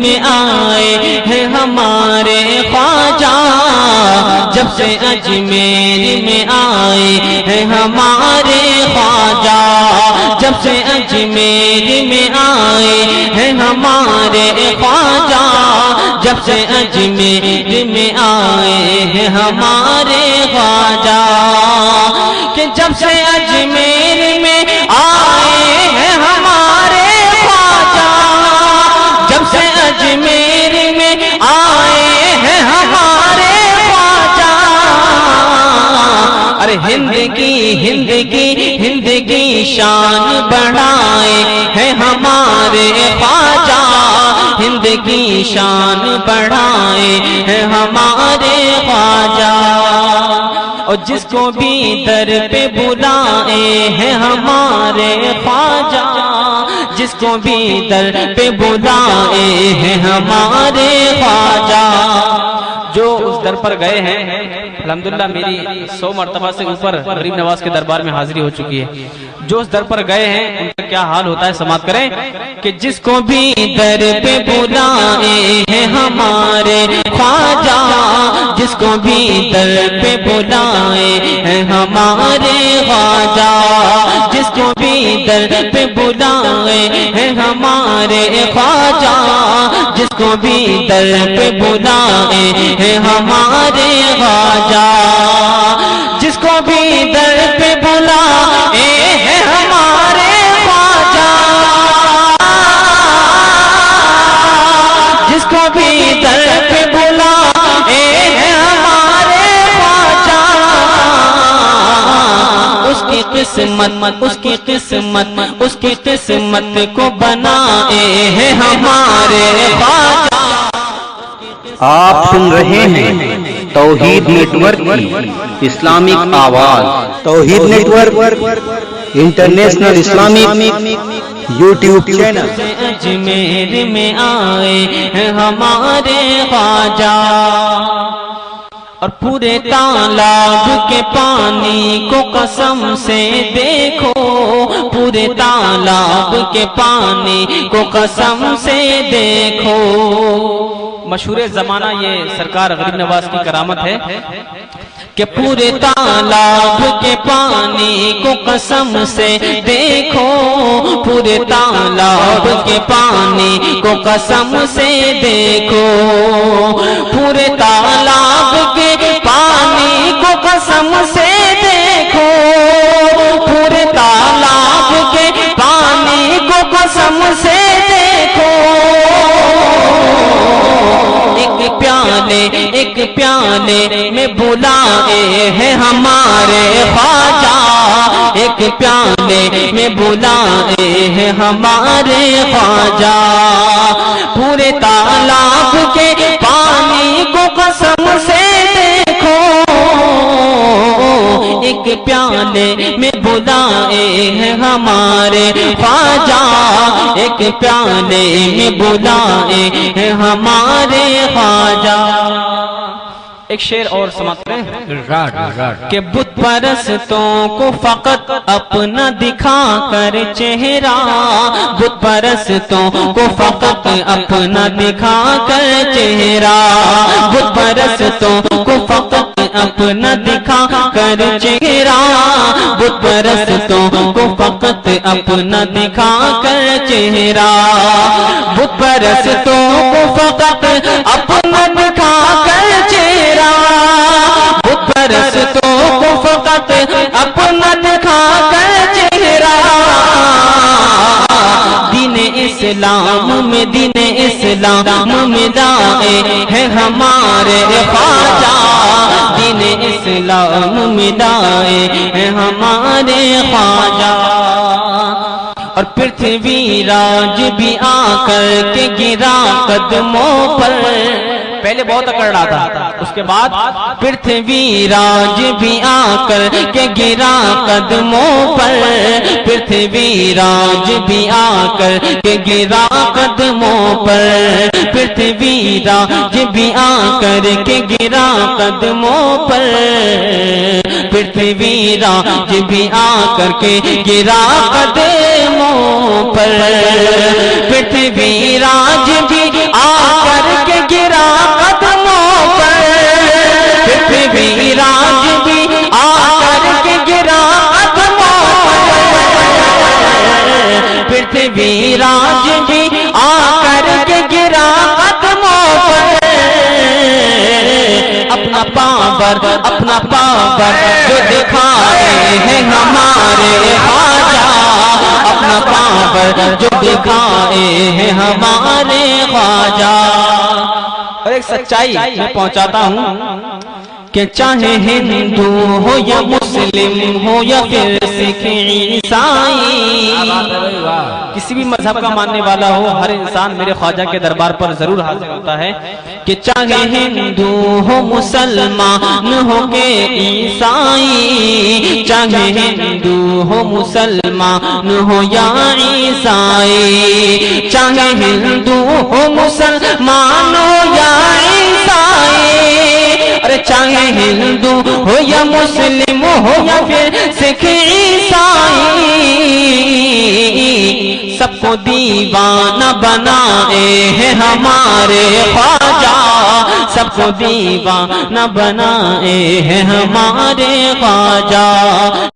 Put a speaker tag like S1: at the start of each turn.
S1: میں آئے ہیں ہمارے خواجہ، جب سے اجمیر میں آئے ہیں ہمارے خواجہ، جب سے اجمیر میں آئے ہیں ہمارے خواجہ، جب سے اجمیر میں آئے ہیں ہمارے خواجہ، کہ جب سے اجمیر میں آئے ہیں ہمارے خواجہ، جب سے اجمیر میں آئے ہیں ہمارے خواجہ، ارے ہند کی شان بڑھائے ہیں ہمارے خواجہ، ہند کی شان بڑھائے ہیں ہمارے خواجہ، اور جس کو بھی در پہ بلائے ہیں ہمارے خواجہ، جس کو بھی در پہ بلائے ہیں ہمارے خواجہ، جو اس در پر گئے ہیں، الحمدللہ میری 100 مرتبہ سے اوپر غریب نواز کے دربار میں حاضری ہو چکی ہے، جو اس در پر گئے ہیں ان کا کیا حال ہوتا ہے سماعت کریں، کہ جس کو بھی در پہ بلائے ہیں ہمارے خواجہ، جس کو بھی در پہ بلائے ہیں ہمارے خواجہ، جس کو بھی در پہ بلائے ہیں ہمارے خواجہ، جس کو بھی در پہ بلائے ہیں ہمارے خواجہ، جس کو بھی در پہ بلائے ہیں ہمارے خواجہ، جس کو بھی در پہ بلائے ہیں ہمارے خواجہ، اس کی قسمت کو بنائے ہیں ہمارے خواجہ۔
S2: آپ سن رہے ہیں توحید نیٹ ورک کی اسلامک آواز، توحید network international Islamic YouTube channel.
S1: Ajmer میں آئے ہیں ہمارے خواجہ، اور پورے تالاب کے پانی کو قسم سے دیکھو، پورے تالاب کے پانی کو قسم سے دیکھو، مشہور زمانہ یہ سرکار غریب نواز کی کرامت ہے کہ پورے تالاب کے پانی کو قسم سے دیکھو، پورے تالاب کے پانی کو قسم سے دیکھو، پورے تالاب کے پانی کو قسم سے دیکھو، پورے تالاب کے پانی کو قسم سے دیکھو، ایک پیالے میں بلائے ہیں ہمارے خواجہ، ایک پیالے میں بلائے ہیں ہمارے خواجہ، پورے تالاب کے پانی کو قسم سے دیکھو، ایک پیالے میں بلائے ہیں ہمارے خواجہ، ایک پیالے میں بلائے ہیں ہمارے خواجہ۔ ایک شعر اور سماعت کریں کہ بت پرستوں کو فقط اپنا دکھا کر چہرہ، بت پرستوں کو فقط اپنا دکھا کر چہرہ، بت پرستوں کو فقط اپنا دکھا کر چہرہ، بت پرستوں کو فقط اپنا دکھا کر چہرہ، بت پرستوں کو فقط اپنا دکھا کر چہرہ، بت پرستوں کو فقط اپنا دکھا کر چہرہ، دین اسلام میں لائے ہیں ہمارے خواجہ، دین اسلام میں لائے ہیں ہمارے خواجہ، اور پرتھوی راج بھی آ کر کے گرا قدموں پر، پہلے بہت اکڑ رہا تھا، اس کے بعد پرتھوی راج بھی آ کر کے گرا قدموں پر، پرتھوی راج بھی آ کر کے گرا قدموں پر، پرتھوی راج بھی آ کر کے گرا قدموں پر، پرتھوی راج بھی آ کر کے گرا قدموں پر، پرتھوی راج بھی آ پاور اپنا پاور جو دکھائے ہیں ہمارے خواجہ، اپنا پاور جو دکھائے ہیں ہمارے خواجہ۔ اور ایک سچائی میں پہنچاتا ہوں کہ چاہے ہندو ہو یا مسلم ہو یا پھر سکھ عیسائی، کسی بھی مذہب کا ماننے والا ہو، ہر انسان میرے خواجہ کے دربار پر ضرور حاضر ہوتا ہے۔ کہ چاہے ہندو ہو مسلمان ہو کہ عیسائی، چاہے ہندو ہو مسلمان ہو یا عیسائی، چاہے ہندو ہو مسلمان ہو یا عیسائی، ارے چاہے ہندو ہو یا مسلم ہو یا پھر سکھ عیسائی، سب کو دیوانہ بنائے ہیں ہمارے خواجہ، سب کو دیوانہ بنائے ہیں ہمارے خواجہ۔